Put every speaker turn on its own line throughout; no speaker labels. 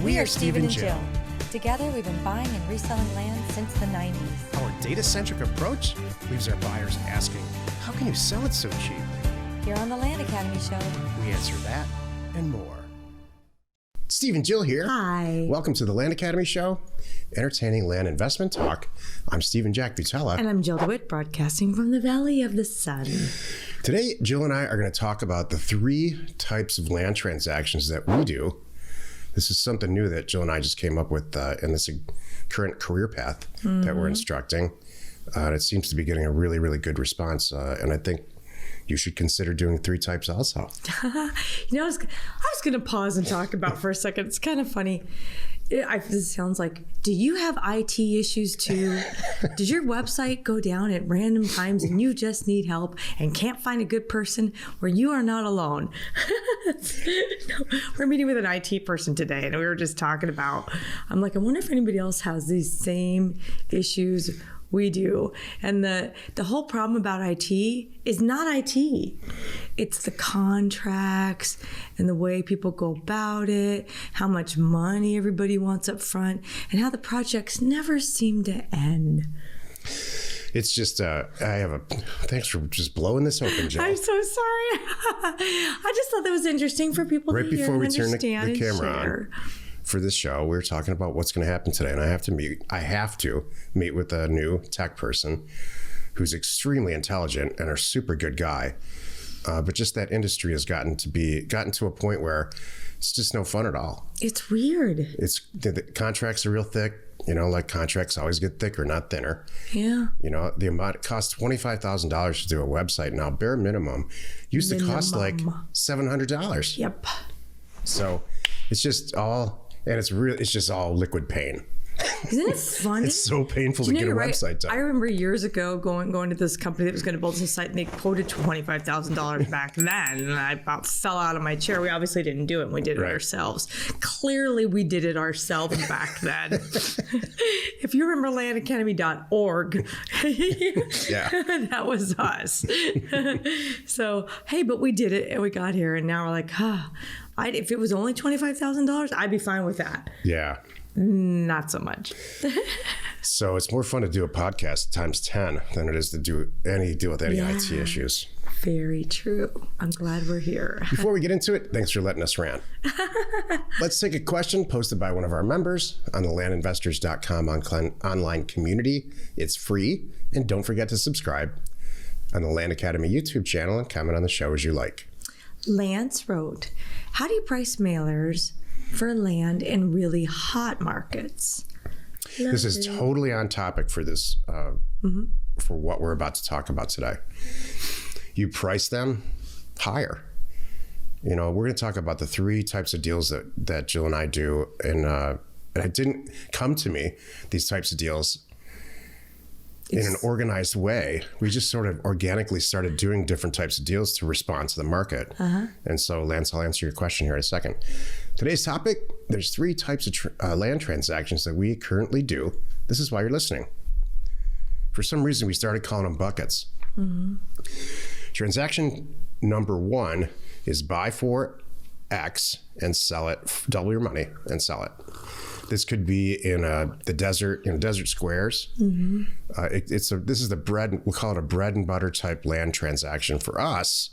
We are Steve and Jill. Together, we've been buying and reselling land since the 90s.
Our data-centric approach leaves our buyers asking, how can you sell it so cheap?
Here on the Land Academy Show,
We answer that and more. Steve and Jill here.
Hi.
Welcome to the Land Academy Show, entertaining land investment talk. I'm Steve and Jack Butella.
And I'm Jill DeWitt, broadcasting from the Valley of the Sun.
Today, Jill and I are going to talk about the 3 types of land transactions that we do. This is something new that Jill and I just came up with in this current career path that we're instructing. And it seems to be getting a really, really good response. And I think you should consider doing 3 types also.
I was going to pause and talk about for a second. It's kind of funny. This sounds like, do you have IT issues too? Does your website go down at random times and you just need help and can't find a good person? Where you are not alone. No, we're meeting with an IT person today and we were just talking about, I'm like, I wonder if anybody else has these same issues we do. And the whole problem about IT is not IT. It's the contracts and the way people go about it, how much money everybody wants up front, and how the projects never seem to end.
It's just, thanks for just blowing this open, Jill.
I'm so sorry. I just thought that was interesting for people to hear and
Right before we
understand
turn the camera
and share.
on for this show, we were talking about what's going to happen today, and I have to meet with a new tech person who's extremely intelligent and a super good guy. But just that industry has gotten to a point where it's just no fun at all.
It's weird.
The contracts are real thick. Like contracts always get thicker, not thinner.
Yeah.
The amount, it costs $25,000 to do a website now. Bare minimum used to cost like $700.
Yep.
So it's just all, and it's just all liquid pain.
Isn't it funny?
It's so painful to get a website done.
I remember years ago going to this company that was going to build this site, and they quoted $25,000 back then, and I about fell out of my chair. We obviously didn't do it, and we did it ourselves. Clearly, we did it ourselves back then. If you remember landacademy.org,
yeah,
that was us. So, hey, but we did it, and we got here, and now we're like, if it was only $25,000, I'd be fine with that.
Yeah.
Not so much.
So it's more fun to do a podcast times 10 than it is to deal with any IT issues.
Very true. I'm glad we're here.
Before we get into it, thanks for letting us rant. Let's take a question posted by one of our members on the landinvestors.com online community. It's free. And don't forget to subscribe on the Land Academy YouTube channel and comment on the show as you like.
Lance wrote, how do you price mailers for land in really hot markets?
This is totally on topic for this, for what we're about to talk about today. You price them higher. We're going to talk about the 3 types of deals that Jill and I do. And it didn't come to me, these types of deals, in an organized way. We just sort of organically started doing different types of deals to respond to the market. And so, Lance, I'll answer your question here in a second. Today's topic, there's 3 types of land transactions that we currently do. This is why you're listening. For some reason, we started calling them buckets. Transaction number 1 is buy for X and sell it, double your money and sell it. This could be in the desert, desert squares. This is we'll call it a bread and butter type land transaction for us.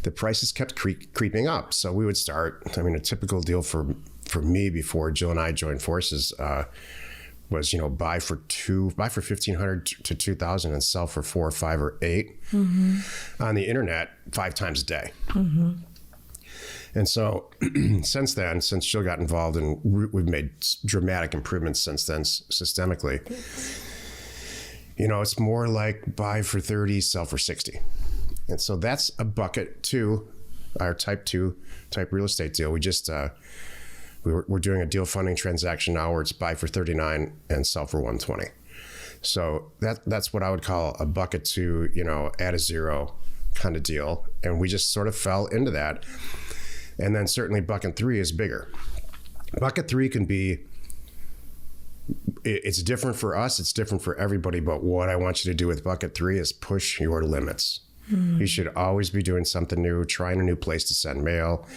The prices kept creeping up. So we would start, a typical deal for me before Jill and I joined forces was, buy for $1,500 to $2,000 and sell for $4 or $5 or $8 on the internet 5 times a day. And so since Jill got involved, and we've made dramatic improvements since then systemically, it's more like buy for 30, sell for 60. And so that's a bucket 2, our type 2 type real estate deal. We just, we're doing a deal funding transaction now where it's buy for 39 and sell for 120. So that's what I would call a bucket 2, add a zero kind of deal. And we just sort of fell into that. And then certainly bucket 3 is bigger. Bucket 3 can be, it's different for us, it's different for everybody, but what I want you to do with bucket 3 is push your limits. You should always be doing something new, trying a new place to send mail.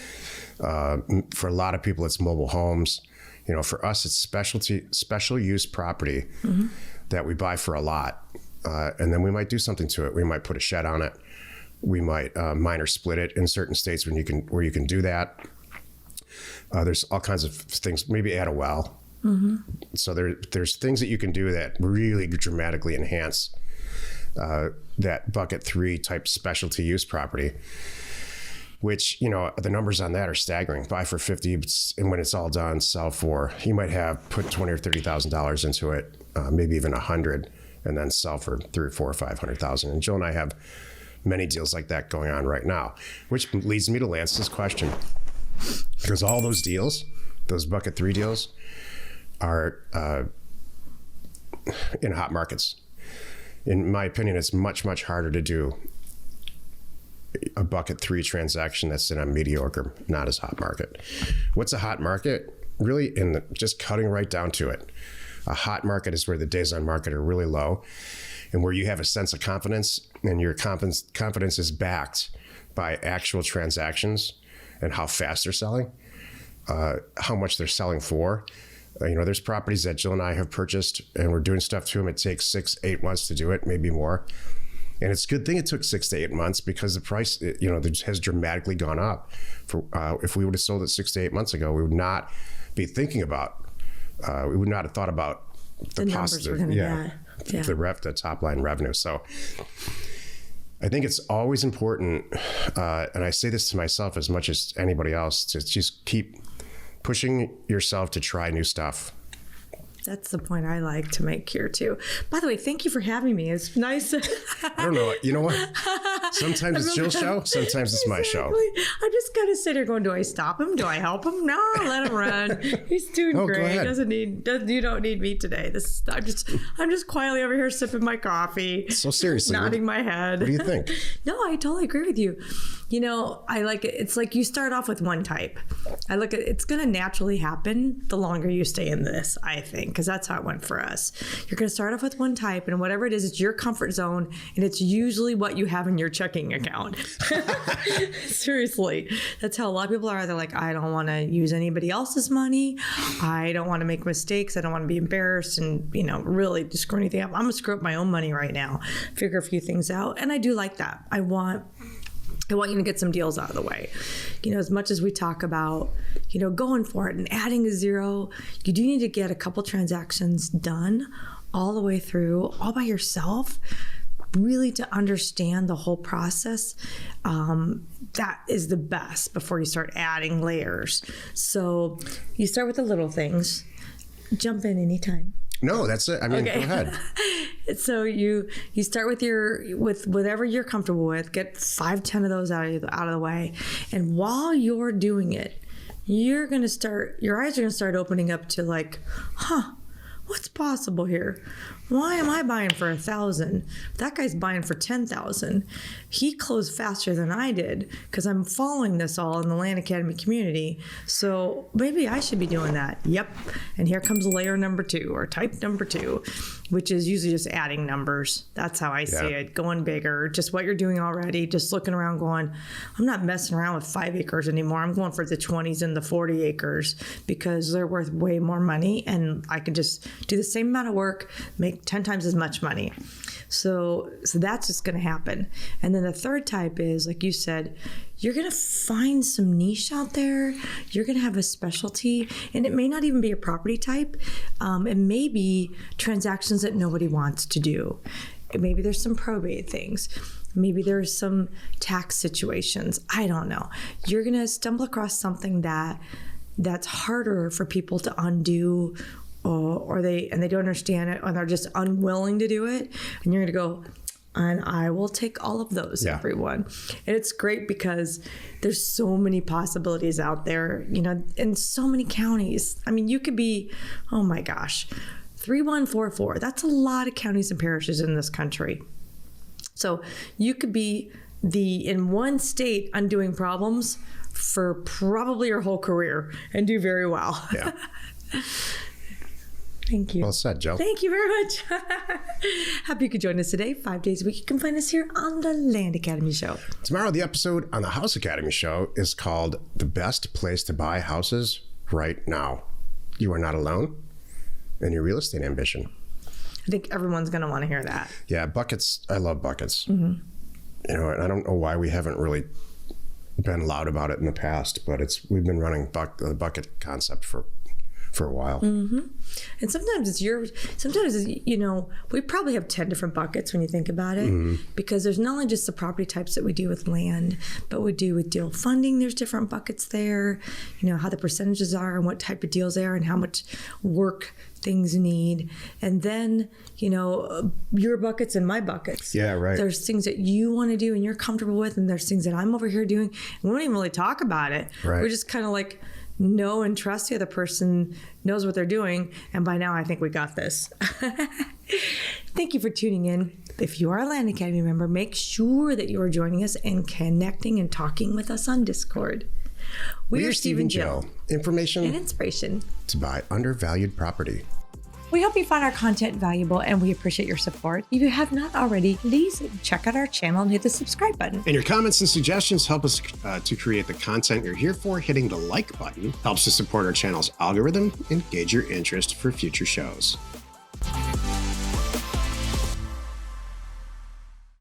For a lot of people, it's mobile homes. You know, for us, it's special use property that we buy for a lot. And then we might do something to it. We might put a shed on it. We might minor split it in certain states where you can do that. There's all kinds of things, maybe add a well. So there's things that you can do that really dramatically enhance that bucket 3 type specialty use property, which, you know, the numbers on that are staggering. Buy for 50, and when it's all done, sell for, you might have put $20,000 or $30,000 into it, maybe even 100, and then sell for 3 or 4 or 500,000. And Jill and I have many deals like that going on right now, which leads me to Lance's question. Because all those deals, those bucket 3 deals, are in hot markets. In my opinion, it's much, much harder to do a bucket 3 transaction that's in a mediocre, not as hot market. What's a hot market? Really, just cutting right down to it. A hot market is where the days on market are really low and where you have a sense of confidence, and your confidence is backed by actual transactions and how fast they're selling, how much they're selling for. You know, there's properties that Jill and I have purchased, and we're doing stuff to them. It takes 6-8 months to do it, maybe more. And it's a good thing it took 6 to 8 months, because the price, you know, has dramatically gone up. For if we would have sold it 6 to 8 months ago, we would not be thinking about. We would not have thought about the
numbers we're going to get.
The top line revenue. So I think it's always important, and I say this to myself as much as anybody else, to just keep pushing yourself to try new stuff.
That's the point I like to make here too. By the way, thank you for having me. It's nice.
I don't know. You know what? Sometimes it's Jill's show. Sometimes it's my show.
I just gotta sit here going, do I stop him? Do I help him? No, let him run. He's doing great. You don't need me today. I'm just quietly over here sipping my coffee.
So seriously,
nodding my head.
What do you think?
No, I totally agree with you. You know, I like it. It's like you start off with one type. I look at it's going to naturally happen the longer you stay in this, I think, because that's how it went for us. You're going to start off with one type, and whatever it is, it's your comfort zone, and it's usually what you have in your checking account. Seriously, that's how a lot of people are. They're like, I don't want to use anybody else's money. I don't want to make mistakes. I don't want to be embarrassed and, you know, really just screw anything up. I'm going to screw up my own money right now, figure a few things out. And I do like that. I want you to get some deals out of the way. You know, as much as we talk about, you know, going for it and adding a zero, you do need to get a couple transactions done all the way through, all by yourself, really to understand the whole process. That is the best before you start adding layers. So you start with the little things. Jump in anytime.
No, that's it. I mean, okay. Go ahead.
So you start with whatever you're comfortable with. Get 5-10 of those out of the way, and while you're doing it, your eyes are gonna start opening up to like, what's possible here? Why am I buying for 1,000? That guy's buying for 10,000. He closed faster than I did because I'm following this all in the Land Academy community. So maybe I should be doing that. Yep. And here comes layer number 2 or type number 2, which is usually just adding numbers. That's how I see it. Going bigger, just what you're doing already, just looking around going, I'm not messing around with 5 acres anymore. I'm going for the 20s and the 40 acres because they're worth way more money, and I can just do the same amount of work, make 10 times as much money. So that's just going to happen. And then the third type is, like you said, you're going to find some niche out there. You're going to have a specialty, and it may not even be a property type. It may be transactions that nobody wants to do. Maybe there's some probate things. Maybe there's some tax situations. I don't know. You're going to stumble across something that's harder for people to undo, or they don't understand it, or they're just unwilling to do it. And you're going to go, and I will take all of those, everyone. And it's great because there's so many possibilities out there, you know, in so many counties. I mean, you could be, oh my gosh, 3144. That's a lot of counties and parishes in this country. So you could be in one state undoing problems for probably your whole career and do very well.
Yeah.
Thank you.
Well said, Joe.
Thank you very much. Happy you could join us today. 5 days a week. You can find us here on the Land Academy Show.
Tomorrow, the episode on the House Academy Show is called The Best Place to Buy Houses Right Now. You are not alone in your real estate ambition.
I think everyone's going to want to hear that.
Yeah, buckets. I love buckets. You know, and I don't know why we haven't really been loud about it in the past, but we've been running the bucket concept for a while.
And sometimes we probably have 10 different buckets when you think about it, because there's not only just the property types that we do with land, but we do with deal funding. There's different buckets there, how the percentages are and what type of deals they are and how much work things need. And then, your buckets and my buckets.
Yeah, right.
There's things that you want to do and you're comfortable with, and there's things that I'm over here doing. And we don't even really talk about it.
Right.
We're just kind of like, know and trust the other person knows what they're doing. And by now, I think we got this. Thank you for tuning in. If you are a Land Academy member, make sure that you are joining us and connecting and talking with us on Discord. We are Steve and Jill.
Information
and inspiration
to buy undervalued property.
We hope you find our content valuable and we appreciate your support. If you have not already, please check out our channel and hit the subscribe button.
And your comments and suggestions help us to create the content you're here for. Hitting the like button helps to support our channel's algorithm and gauge your interest for future shows.